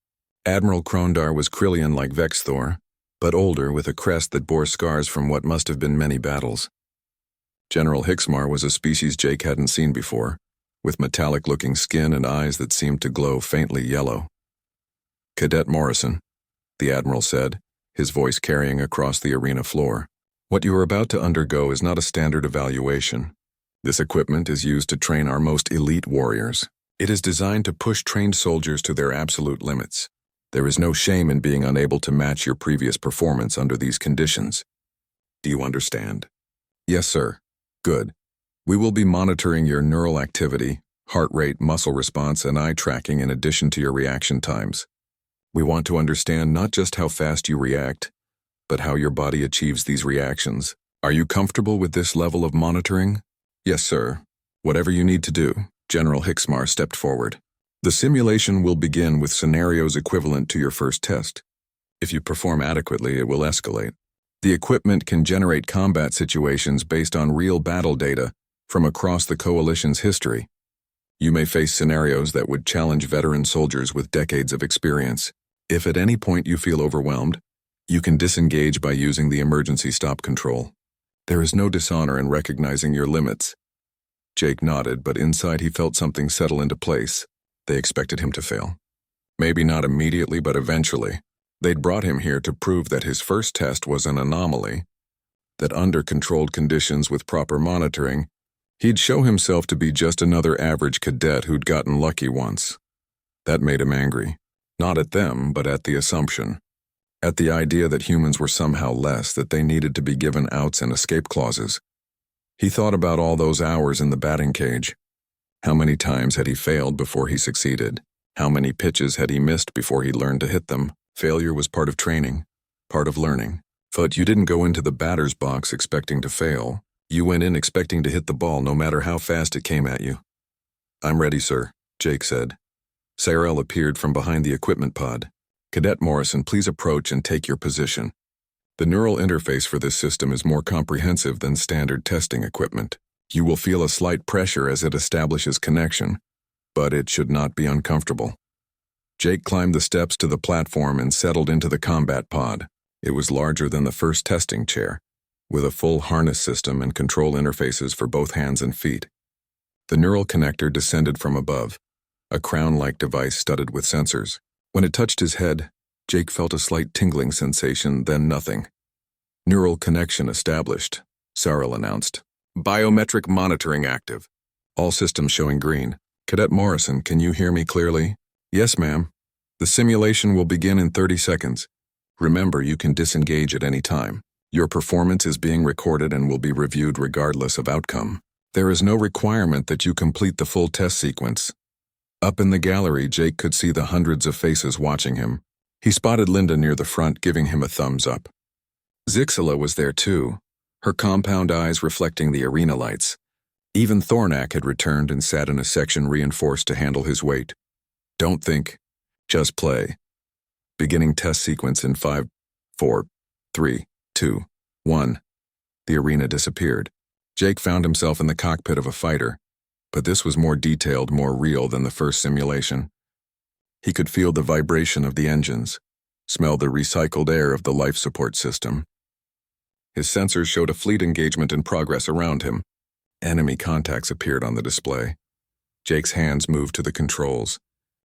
Admiral Krondar was Krillian like VexThor, but older with a crest that bore scars from what must have been many battles. General Hixmar was a species Jake hadn't seen before, with metallic-looking skin and eyes that seemed to glow faintly yellow. "Cadet Morrison," the Admiral said, his voice carrying across the arena floor. "What you are about to undergo is not a standard evaluation. This equipment is used to train our most elite warriors. It is designed to push trained soldiers to their absolute limits. There is no shame in being unable to match your previous performance under these conditions. Do you understand?" "Yes, sir." "Good. We will be monitoring your neural activity, heart rate, muscle response, and eye tracking in addition to your reaction times. We want to understand not just how fast you react, but how your body achieves these reactions. Are you comfortable with this level of monitoring?" "Yes, sir. Whatever you need to do." General Hixmar stepped forward. "The simulation will begin with scenarios equivalent to your first test. If you perform adequately, it will escalate. The equipment can generate combat situations based on real battle data from across the Coalition's history. You may face scenarios that would challenge veteran soldiers with decades of experience. If at any point you feel overwhelmed, you can disengage by using the emergency stop control. There is no dishonor in recognizing your limits." Jake nodded, but inside he felt something settle into place. They expected him to fail. Maybe not immediately, but eventually. They'd brought him here to prove that his first test was an anomaly, that under controlled conditions with proper monitoring, he'd show himself to be just another average cadet who'd gotten lucky once. That made him angry. Not at them, but at the assumption. At the idea that humans were somehow less, that they needed to be given outs and escape clauses. He thought about all those hours in the batting cage. How many times had he failed before he succeeded? How many pitches had he missed before he learned to hit them? Failure was part of training, part of learning. But you didn't go into the batter's box expecting to fail. You went in expecting to hit the ball no matter how fast it came at you. "I'm ready, sir," Jake said. Sarel appeared from behind the equipment pod. "Cadet Morrison, please approach and take your position. The neural interface for this system is more comprehensive than standard testing equipment. You will feel a slight pressure as it establishes connection, but it should not be uncomfortable." Jake climbed the steps to the platform and settled into the combat pod. It was larger than the first testing chair, with a full harness system and control interfaces for both hands and feet. The neural connector descended from above, a crown-like device studded with sensors. When it touched his head, Jake felt a slight tingling sensation, then nothing. "Neural connection established," Sarel announced. "Biometric monitoring active. All systems showing green. Cadet Morrison, can you hear me clearly?" "Yes, ma'am. The simulation will begin in 30 seconds. Remember, you can disengage at any time. Your performance is being recorded and will be reviewed regardless of outcome. There is no requirement that you complete the full test sequence." Up in the gallery, Jake could see the hundreds of faces watching him. He spotted Linda near the front, giving him a thumbs up. Zixila was there too, her compound eyes reflecting the arena lights. Even Thornak had returned and sat in a section reinforced to handle his weight. "Don't think. Just play." Beginning test sequence in 5, 4, 3, 2, 1. The arena disappeared. Jake found himself in the cockpit of a fighter, but this was more detailed, more real than the first simulation. He could feel the vibration of the engines, smell the recycled air of the life support system. His sensors showed a fleet engagement in progress around him. Enemy contacts appeared on the display. Jake's hands moved to the controls.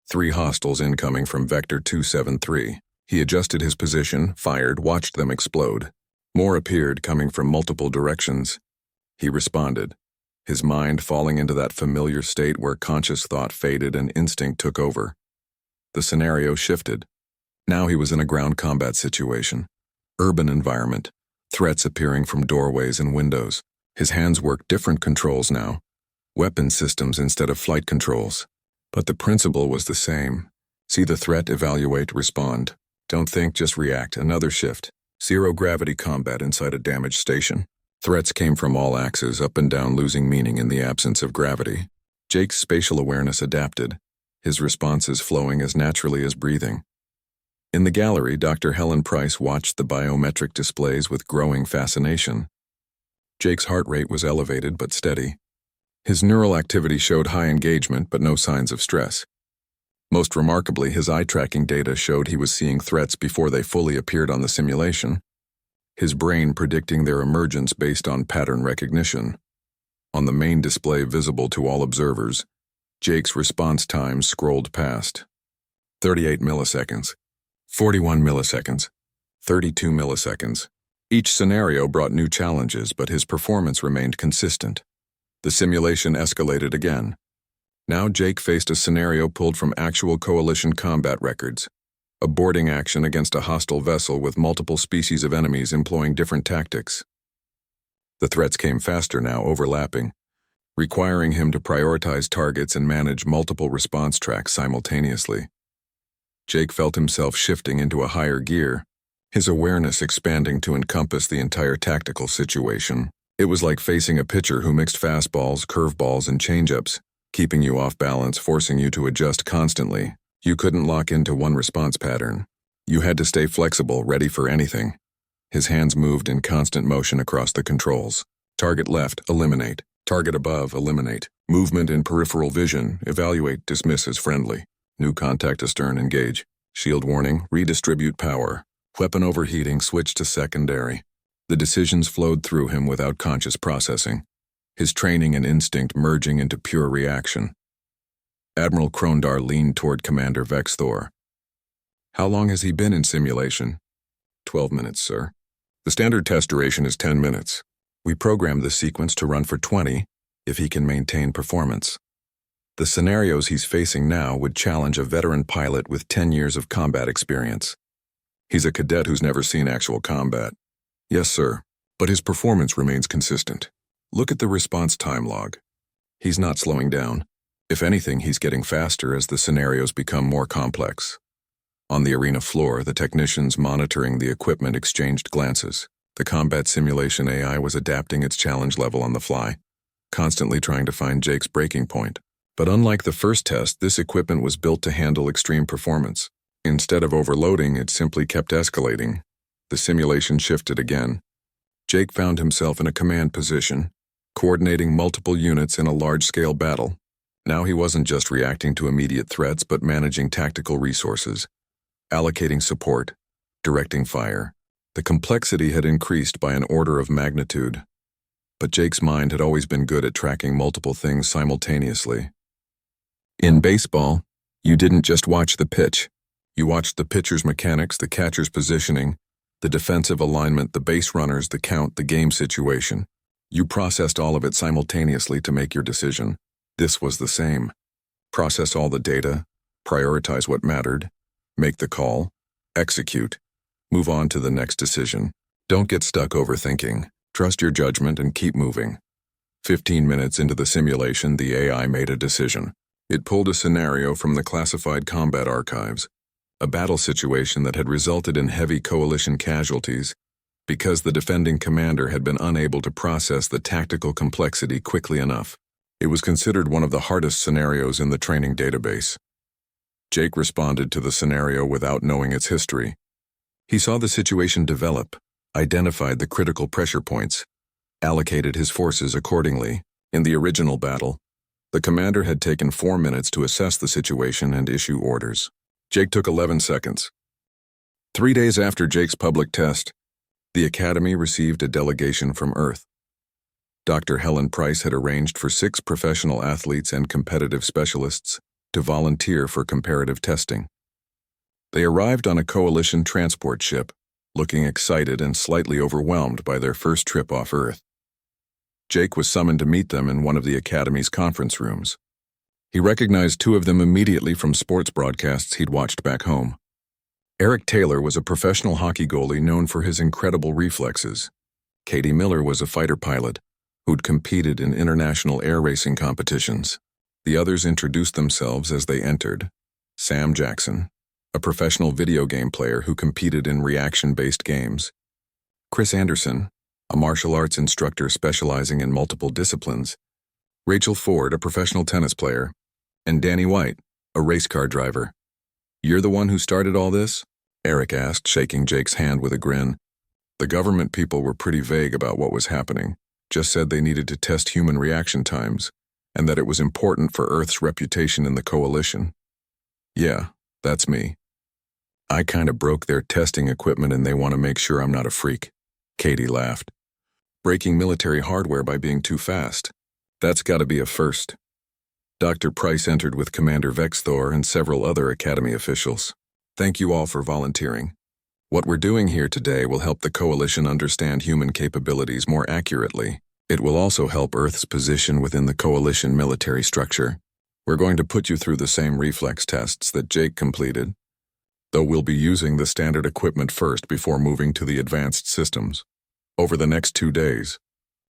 3 hostiles incoming from Vector 273. He adjusted his position, fired, watched them explode. More appeared, coming from multiple directions. He responded, his mind falling into that familiar state where conscious thought faded and instinct took over. The scenario shifted. Now he was in a ground combat situation. Urban environment. Threats appearing from doorways and windows. His hands worked different controls now. weapon systems instead of flight controls. But the principle was the same. See the threat, evaluate, respond. Don't think, just react. Another shift. Zero-gravity combat inside a damaged station. Threats came from all axes, up and down, losing meaning in the absence of gravity. Jake's spatial awareness adapted, his responses flowing as naturally as breathing. In the gallery, Dr. Helen Price watched the biometric displays with growing fascination. Jake's heart rate was elevated but steady. His neural activity showed high engagement but no signs of stress. Most remarkably, his eye-tracking data showed he was seeing threats before they fully appeared on the simulation, his brain predicting their emergence based on pattern recognition. On the main display visible to all observers, Jake's response time scrolled past. 38 milliseconds, 41 milliseconds, 32 milliseconds. Each scenario brought new challenges, but his performance remained consistent. The simulation escalated again. Now Jake faced a scenario pulled from actual coalition combat records. A boarding action against a hostile vessel with multiple species of enemies employing different tactics. The threats came faster now, overlapping, requiring him to prioritize targets and manage multiple response tracks simultaneously. Jake felt himself shifting into a higher gear, his awareness expanding to encompass the entire tactical situation. It was like facing a pitcher who mixed fastballs, curveballs, and changeups, keeping you off balance, forcing you to adjust constantly. You couldn't lock into one response pattern. You had to stay flexible, ready for anything. His hands moved in constant motion across the controls. Target left, eliminate. Target above, eliminate. Movement in peripheral vision, evaluate, dismiss as friendly. New contact astern, engage. Shield warning, redistribute power. Weapon overheating, switch to secondary. The decisions flowed through him without conscious processing, his training and instinct merging into pure reaction. Admiral Krondar leaned toward Commander Vex Thor. How long has he been in simulation? 12 minutes, sir. The standard test duration is 10 minutes. We programmed the sequence to run for 20 if he can maintain performance. The scenarios he's facing now would challenge a veteran pilot with 10 years of combat experience. He's a cadet who's never seen actual combat. Yes, sir, but his performance remains consistent. Look at the response time log. He's not slowing down. If anything, he's getting faster as the scenarios become more complex. On the arena floor, the technicians monitoring the equipment exchanged glances. The combat simulation AI was adapting its challenge level on the fly, constantly trying to find Jake's breaking point. But unlike the first test, this equipment was built to handle extreme performance. Instead of overloading, it simply kept escalating. The simulation shifted again. Jake found himself in a command position, coordinating multiple units in a large-scale battle. Now he wasn't just reacting to immediate threats, but managing tactical resources, allocating support, directing fire. The complexity had increased by an order of magnitude. But Jake's mind had always been good at tracking multiple things simultaneously. In baseball, you didn't just watch the pitch. You watched the pitcher's mechanics, the catcher's positioning, the defensive alignment, the base runners, the count, the game situation. You processed all of it simultaneously to make your decision. This was the same. Process all the data, prioritize what mattered, make the call, execute, move on to the next decision. Don't get stuck overthinking. Trust your judgment and keep moving. 15 minutes into the simulation, the AI made a decision. It pulled a scenario from the classified combat archives, a battle situation that had resulted in heavy coalition casualties because the defending commander had been unable to process the tactical complexity quickly enough. It was considered one of the hardest scenarios in the training database. Jake responded to the scenario without knowing its history. He saw the situation develop, identified the critical pressure points, allocated his forces accordingly. In the original battle, the commander had taken 4 minutes to assess the situation and issue orders. Jake took 11 seconds. 3 days after Jake's public test, the Academy received a delegation from Earth. Dr. Helen Price had arranged for 6 professional athletes and competitive specialists to volunteer for comparative testing. They arrived on a coalition transport ship, looking excited and slightly overwhelmed by their first trip off Earth. Jake was summoned to meet them in one of the Academy's conference rooms. He recognized 2 of them immediately from sports broadcasts he'd watched back home. Eric Taylor was a professional hockey goalie known for his incredible reflexes. Katie Miller was a fighter pilot, who'd competed in international air racing competitions. The others introduced themselves as they entered. Sam Jackson, a professional video game player who competed in reaction-based games. Chris Anderson, a martial arts instructor specializing in multiple disciplines. Rachel Ford, a professional tennis player. And Danny White, a race car driver. "You're the one who started all this?" Eric asked, shaking Jake's hand with a grin. The government people were pretty vague about what was happening, just said they needed to test human reaction times, and that it was important for Earth's reputation in the coalition. "Yeah, that's me. I kinda broke their testing equipment and they want to make sure I'm not a freak." Katie laughed. "Breaking military hardware by being too fast. That's gotta be a first." Dr. Price entered with Commander Vexthor and several other Academy officials. "Thank you all for volunteering. What we're doing here today will help the Coalition understand human capabilities more accurately. It will also help Earth's position within the Coalition military structure. We're going to put you through the same reflex tests that Jake completed, though we'll be using the standard equipment first before moving to the advanced systems. Over the next 2 days,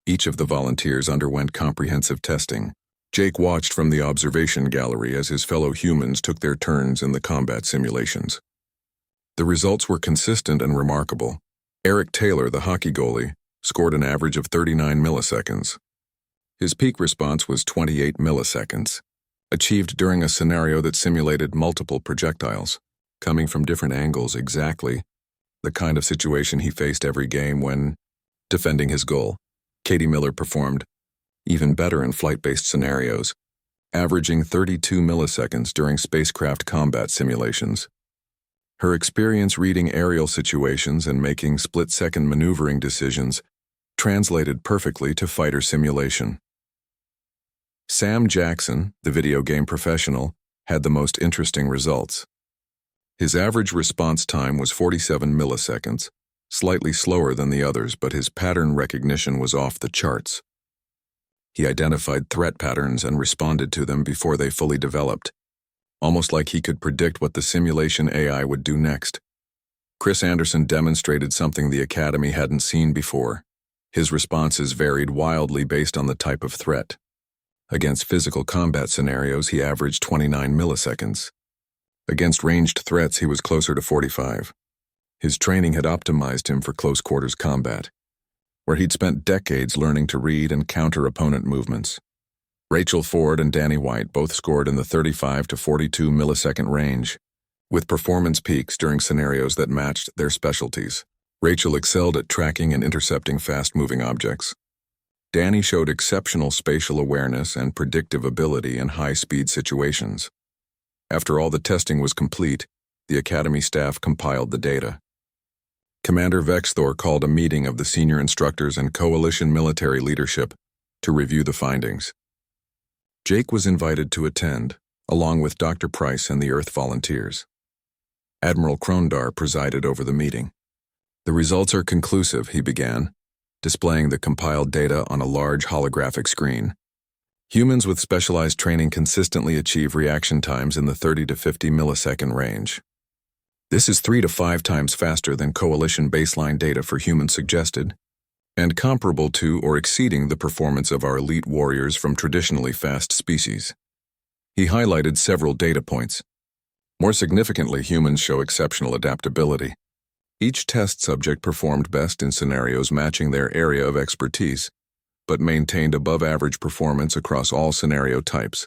each of the volunteers underwent comprehensive testing. Jake watched from the observation gallery as his fellow humans took their turns in the combat simulations. The results were consistent and remarkable. Eric Taylor, the hockey goalie, scored an average of 39 milliseconds. His peak response was 28 milliseconds, achieved during a scenario that simulated multiple projectiles, coming from different angles exactly the kind of situation he faced every game when defending his goal. Katie Miller performed even better in flight-based scenarios, averaging 32 milliseconds during spacecraft combat simulations. Her experience reading aerial situations and making split-second maneuvering decisions translated perfectly to fighter simulation. Sam Jackson, the video game professional, had the most interesting results. His average response time was 47 milliseconds, slightly slower than the others, but his pattern recognition was off the charts. He identified threat patterns and responded to them before they fully developed, almost like he could predict what the simulation AI would do next. Chris Anderson demonstrated something the Academy hadn't seen before. His responses varied wildly based on the type of threat. Against physical combat scenarios, he averaged 29 milliseconds. Against ranged threats, he was closer to 45. His training had optimized him for close-quarters combat, where he'd spent decades learning to read and counter opponent movements. Rachel Ford and Danny White both scored in the 35 to 42 millisecond range, with performance peaks during scenarios that matched their specialties. Rachel excelled at tracking and intercepting fast-moving objects. Danny showed exceptional spatial awareness and predictive ability in high-speed situations. After all the testing was complete, the Academy staff compiled the data. Commander Vexthor called a meeting of the senior instructors and Coalition military leadership to review the findings. Jake was invited to attend, along with Dr. Price and the Earth volunteers. Admiral Krondar presided over the meeting. "The results are conclusive," he began, displaying the compiled data on a large holographic screen. "Humans with specialized training consistently achieve reaction times in the 30 to 50 millisecond range. This is 3 to 5 times faster than Coalition baseline data for humans suggested, and comparable to or exceeding the performance of our elite warriors from traditionally fast species." He highlighted several data points. More significantly, humans show exceptional adaptability. Each test subject performed best in scenarios matching their area of expertise, but maintained above-average performance across all scenario types.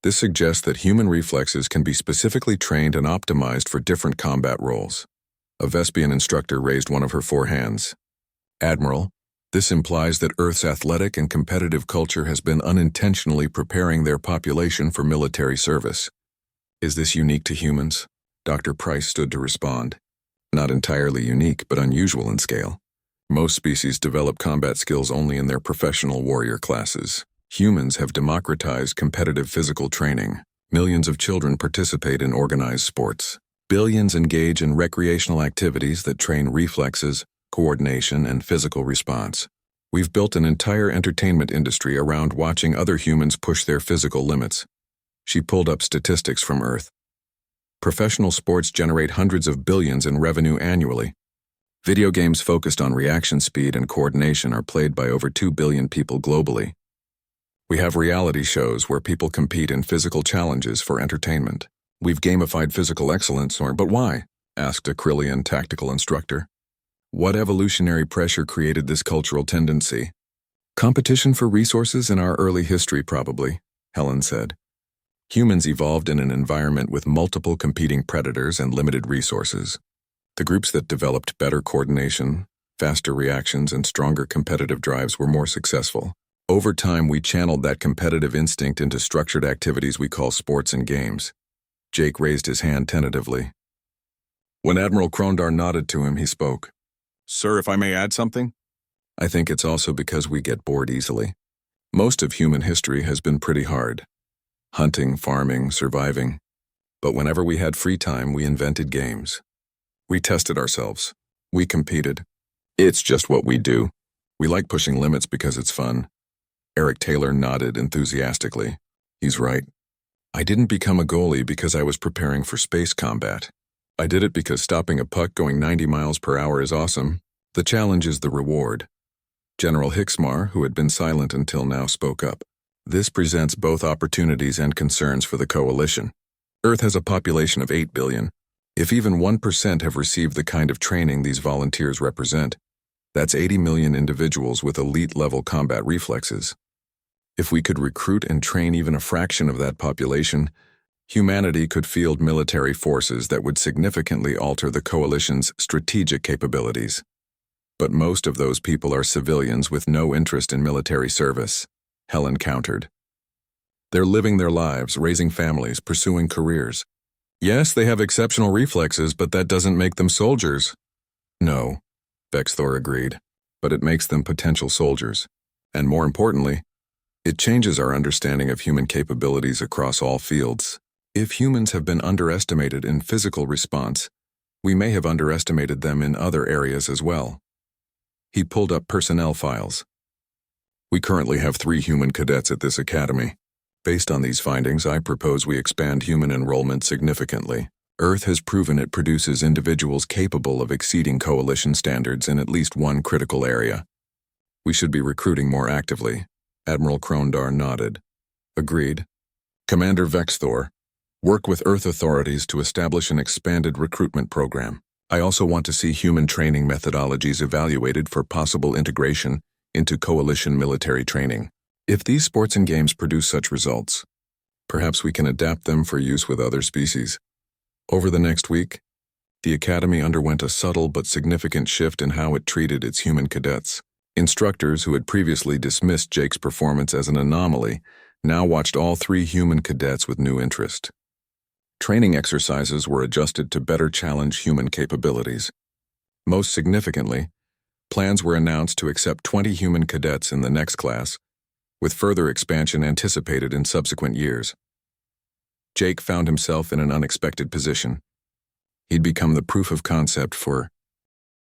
This suggests that human reflexes can be specifically trained and optimized for different combat roles. A Vespian instructor raised one of her 4 hands. "Admiral, this implies that Earth's athletic and competitive culture has been unintentionally preparing their population for military service. Is this unique to humans?" Dr. Price stood to respond. "Not entirely unique, but unusual in scale. Most species develop combat skills only in their professional warrior classes. Humans have democratized competitive physical training. Millions of children participate in organized sports. Billions engage in recreational activities that train reflexes, coordination, and physical response. We've built an entire entertainment industry around watching other humans push their physical limits." She pulled up statistics from Earth. "Professional sports generate hundreds of billions in revenue annually. Video games focused on reaction speed and coordination are played by over 2 billion people globally. We have reality shows where people compete in physical challenges for entertainment. We've gamified physical excellence, but why? Asked a Krillian tactical instructor. What evolutionary pressure created this cultural tendency? Competition for resources in our early history, probably, Helen said. Humans evolved in an environment with multiple competing predators and limited resources. The groups that developed better coordination, faster reactions, and stronger competitive drives were more successful. Over time, we channeled that competitive instinct into structured activities we call sports and games. Jake raised his hand tentatively. When Admiral Krondar nodded to him, he spoke. Sir, if I may add something? I think it's also because we get bored easily. Most of human history has been pretty hard. Hunting, farming, surviving. But whenever we had free time, we invented games. We tested ourselves. We competed. It's just what we do. We like pushing limits because it's fun. Eric Taylor nodded enthusiastically. He's right. I didn't become a goalie because I was preparing for space combat. I did it because stopping a puck going 90 miles per hour is awesome. The challenge is the reward. General Hicksmar, who had been silent until now, spoke up. This presents both opportunities and concerns for the coalition. Earth has a population of 8 billion. If even 1% have received the kind of training these volunteers represent, that's 80 million individuals with elite-level combat reflexes. If we could recruit and train even a fraction of that population, humanity could field military forces that would significantly alter the coalition's strategic capabilities. But most of those people are civilians with no interest in military service, Helen countered. They're living their lives, raising families, pursuing careers. Yes, they have exceptional reflexes, but that doesn't make them soldiers. No, Vexthor agreed, but it makes them potential soldiers. And more importantly, it changes our understanding of human capabilities across all fields. If humans have been underestimated in physical response, we may have underestimated them in other areas as well. He pulled up personnel files. We currently have 3 human cadets at this academy. Based on these findings, I propose we expand human enrollment significantly. Earth has proven it produces individuals capable of exceeding coalition standards in at least one critical area. We should be recruiting more actively. Admiral Krondar nodded. Agreed. Commander Vexthor, work with Earth authorities to establish an expanded recruitment program. I also want to see human training methodologies evaluated for possible integration into coalition military training. If these sports and games produce such results, perhaps we can adapt them for use with other species. Over the next week, the Academy underwent a subtle but significant shift in how it treated its human cadets. Instructors who had previously dismissed Jake's performance as an anomaly now watched all 3 human cadets with new interest. Training exercises were adjusted to better challenge human capabilities. Most significantly, plans were announced to accept 20 human cadets in the next class, with further expansion anticipated in subsequent years. Jake found himself in an unexpected position. He'd become the proof of concept for